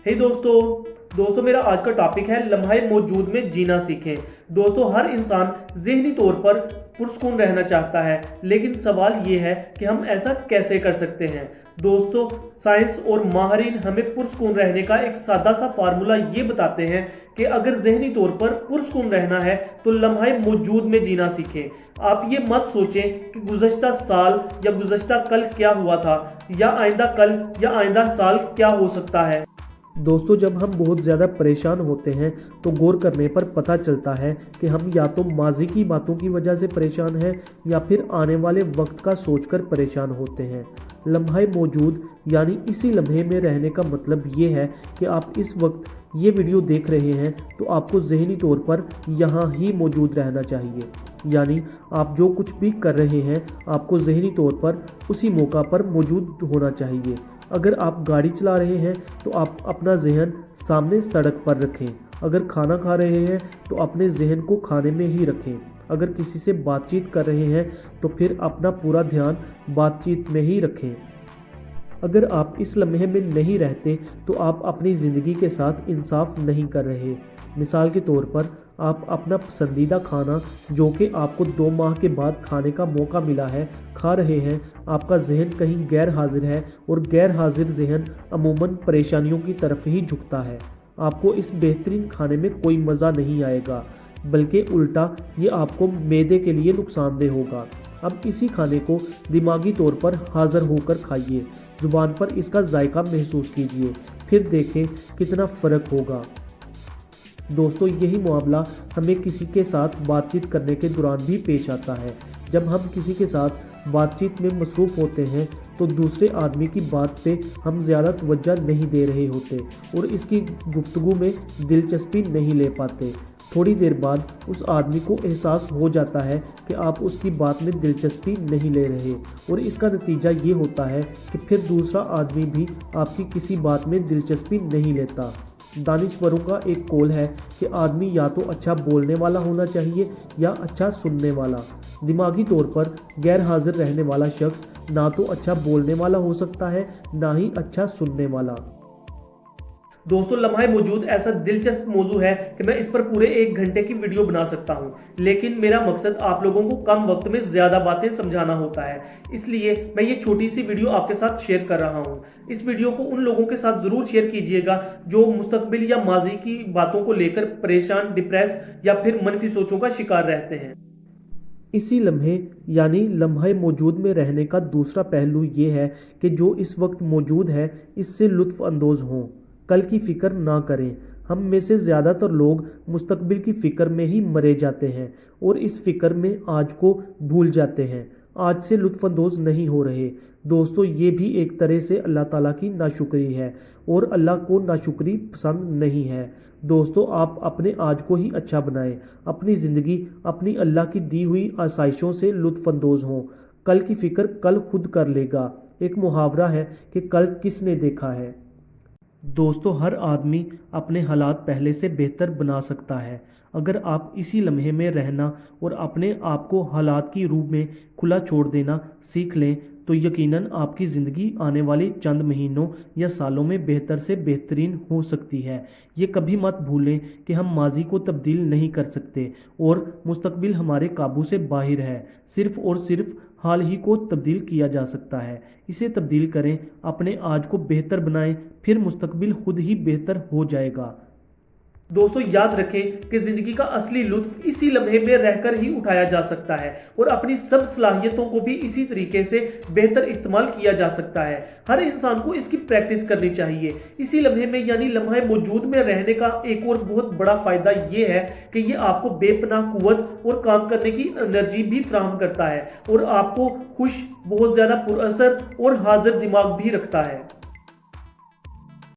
हे दोस्तों मेरा आज का टॉपिक है लम्हा मौजूद में जीना सीखें। दोस्तों, हर इंसान ज़हनी तौर पर पुरस्कून रहना चाहता है, लेकिन सवाल ये है कि हम ऐसा कैसे कर सकते हैं। दोस्तों, साइंस और माहिरीन हमें पुरस्कून रहने का एक सादा सा फार्मूला ये बताते हैं कि अगर ज़हनी तौर पर पुरस्कून रहना है तो लम्हा मौजूद में जीना सीखें। आप ये मत सोचें कि गुज़श्ता साल या गुज़श्ता कल क्या हुआ था, या आइंदा कल या आइंदा साल क्या हो सकता है। दोस्तों, जब हम बहुत ज़्यादा परेशान होते हैं तो गौर करने पर पता चलता है कि हम या तो माजी की बातों की वजह से परेशान हैं या फिर आने वाले वक्त का सोचकर परेशान होते हैं। लम्हा मौजूद यानी इसी लम्हे में रहने का मतलब ये है कि आप इस वक्त ये वीडियो देख रहे हैं तो आपको ज़हनी तौर पर यहाँ ही मौजूद रहना चाहिए। यानी आप जो कुछ भी कर रहे हैं आपको ज़हनी तौर पर उसी मौका पर मौजूद होना चाहिए। अगर आप गाड़ी चला रहे हैं तो आप अपना जहन सामने सड़क पर रखें। अगर खाना खा रहे हैं तो अपने जहन को खाने में ही रखें। अगर किसी से बातचीत कर रहे हैं तो फिर अपना पूरा ध्यान बातचीत में ही रखें। अगर आप इस लम्हे में नहीं रहते तो आप अपनी ज़िंदगी के साथ इंसाफ नहीं कर रहे। मिसाल के तौर पर आप अपना पसंदीदा खाना जो कि आपको 2 माह के बाद खाने का मौका मिला है खा रहे हैं। आपका जहन कहीं गैर हाजिर है और गैर हाजिर जहन अमूमन परेशानियों की तरफ ही झुकता है। आपको इस बेहतरीन खाने में कोई मज़ा नहीं आएगा, बल्कि उल्टा ये आपको मैदे के लिए नुकसानदेह होगा। अब इसी खाने को दिमागी तौर पर हाजिर होकर खाइए, ज़ुबान पर इसका जायका महसूस कीजिए, फिर देखें कितना फ़र्क होगा। दोस्तों, यही मामला हमें किसी के साथ बातचीत करने के दौरान भी पेश आता है। जब हम किसी के साथ बातचीत में मसरूफ़ होते हैं तो दूसरे आदमी की बात पे हम ज़्यादा तवज्जो नहीं दे रहे होते और इसकी गुफ्तगू में दिलचस्पी नहीं ले पाते। थोड़ी देर बाद उस आदमी को एहसास हो जाता है कि आप उसकी बात में दिलचस्पी नहीं ले रहे और इसका नतीजा ये होता है कि फिर दूसरा आदमी भी आपकी किसी बात में दिलचस्पी नहीं लेता। दानिशवरों का एक कौल है कि आदमी या तो अच्छा बोलने वाला होना चाहिए या अच्छा सुनने वाला। दिमागी तौर पर गैर हाजिर रहने वाला शख्स ना तो अच्छा बोलने वाला हो सकता है ना ही अच्छा सुनने वाला। दोस्तों, लम्हा मौजूद ऐसा दिलचस्प मौजू है कि मैं इस पर पूरे 1 घंटे की वीडियो बना सकता हूं, लेकिन मेरा मकसद आप लोगों को कम वक्त में ज़्यादा बातें समझाना होता है। इसलिए मैं ये छोटी सी वीडियो आपके साथ शेयर कर रहा हूं। इस वीडियो को उन लोगों के साथ ज़रूर शेयर कीजिएगा जो मुस्तकबिल या माजी की बातों को लेकर परेशान, डिप्रेस या फिर मनफी सोचों का शिकार रहते हैं। इसी लम्हे यानी लम्हा मौजूद में रहने का दूसरा पहलू ये है कि जो इस वक्त मौजूद है इससे लुत्फ़ अंदोज़ हों, कल की फ़िक्र ना करें। हम में से ज़्यादातर लोग मुस्तकबिल की फ़िक्र में ही मरे जाते हैं और इस फ़िक्र में आज को भूल जाते हैं, आज से लुत्फ़अंदोज़ नहीं हो रहे। दोस्तों, ये भी एक तरह से अल्लाह ताला की नाशुक्री है और अल्लाह को नाशुक्री पसंद नहीं है। दोस्तों, आप अपने आज को ही अच्छा बनाएं, अपनी ज़िंदगी अपनी अल्लाह की दी हुई आसाइशों से लुत्फ़अंदोज़ हों। कल की फ़िक्र कल खुद कर लेगा। एक मुहावरा है कि कल किसने देखा है। दोस्तों, हर आदमी अपने हालात पहले से बेहतर बना सकता है। अगर आप इसी लम्हे में रहना और अपने आप को हालात की रूह में खुला छोड़ देना सीख लें तो यकीनन आपकी ज़िंदगी आने वाले चंद महीनों या सालों में बेहतर से बेहतरीन हो सकती है। ये कभी मत भूलें कि हम माजी को तब्दील नहीं कर सकते और मुस्तकबिल हमारे काबू से बाहर है। सिर्फ़ और सिर्फ हाल ही को तब्दील किया जा सकता है। इसे तब्दील करें, अपने आज को बेहतर बनाएं, फिर मुस्तकबिल खुद ही बेहतर हो जाएगा। दोस्तों, याद रखें कि ज़िंदगी का असली लुत्फ़ इसी लम्हे में रहकर ही उठाया जा सकता है और अपनी सब सलाहियतों को भी इसी तरीके से बेहतर इस्तेमाल किया जा सकता है। हर इंसान को इसकी प्रैक्टिस करनी चाहिए। इसी लम्हे में यानी लम्हा मौजूद में रहने का एक और बहुत बड़ा फ़ायदा ये है कि ये आपको बेपनाह कुव्वत और काम करने की एनर्जी भी फराहम करता है और आपको खुश, बहुत ज़्यादा पुरअसर और हाजिर दिमाग भी रखता है।